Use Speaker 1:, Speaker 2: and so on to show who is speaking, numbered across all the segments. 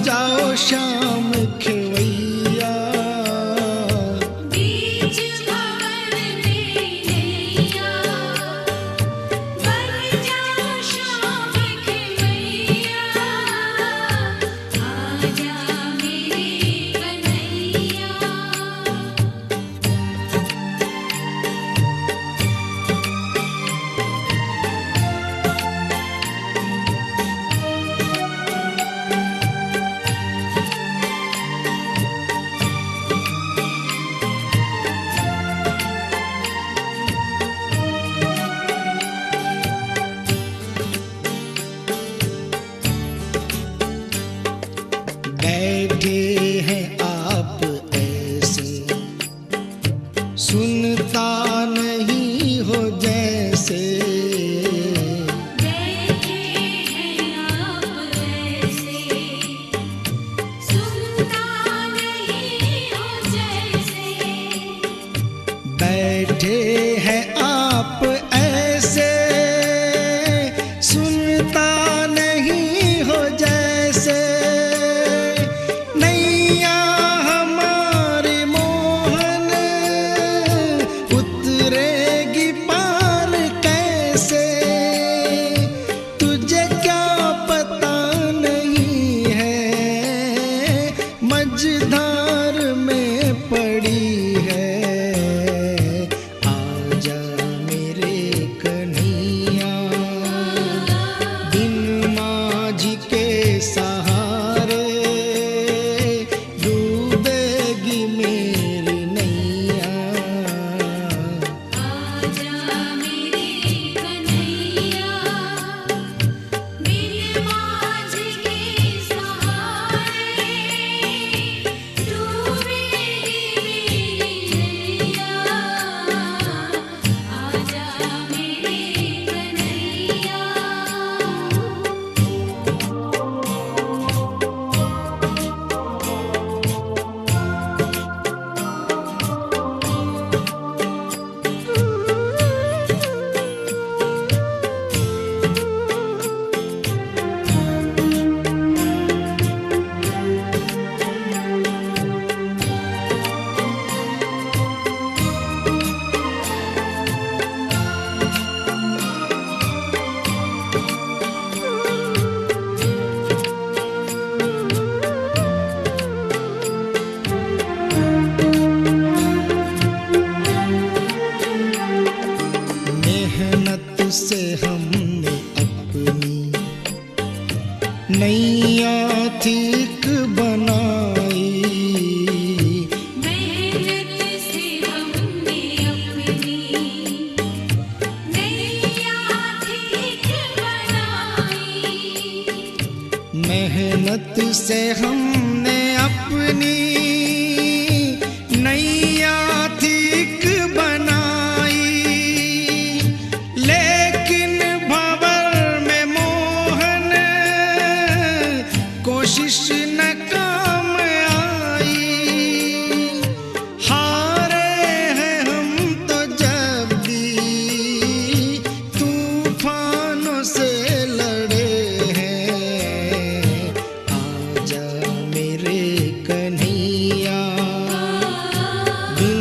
Speaker 1: जाओ श्याम खेवैया,
Speaker 2: बीच भंवर में नैया, बन जाओ श्याम खेवैया, आजा मेरे कन्हैया।
Speaker 1: बैठे हैं आप ऐसे, सुनता नहीं हो जैसे,
Speaker 2: बैठे हैं आप ऐसे, सुनता नहीं हो जैसे,
Speaker 1: बैठे हैं आप ऐसे, सुनता नहीं हो जैसे, नैया हमारी मोहन उतरेगी पार कैसे, तुझे क्या पता नहीं है मझधार में पड़ी है, आजा मेरे कन्हैया, बिन माझी के सहारे डूबेगी मेरी नैया,
Speaker 2: आजा मेरे कन्हैया, बिन माझ के सहारे डूबेगी मेरी नैया, आजा मेरे कन्हैया।
Speaker 1: मेहनत से हमने अपनी नैया ठीक बनाई,
Speaker 2: मेहनत से हमने अपनी नैया ठीक बनाई,
Speaker 1: मेहनत से हमने अपनी नैया ठीक बनाई, लेकिन भंवर में मोहन कोशिश न काम आई, हारे हैं हम तो जब भी तूफानों से लड़े हैं, आजा मेरे कन्हैया, बिन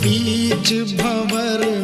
Speaker 1: बीच भंवर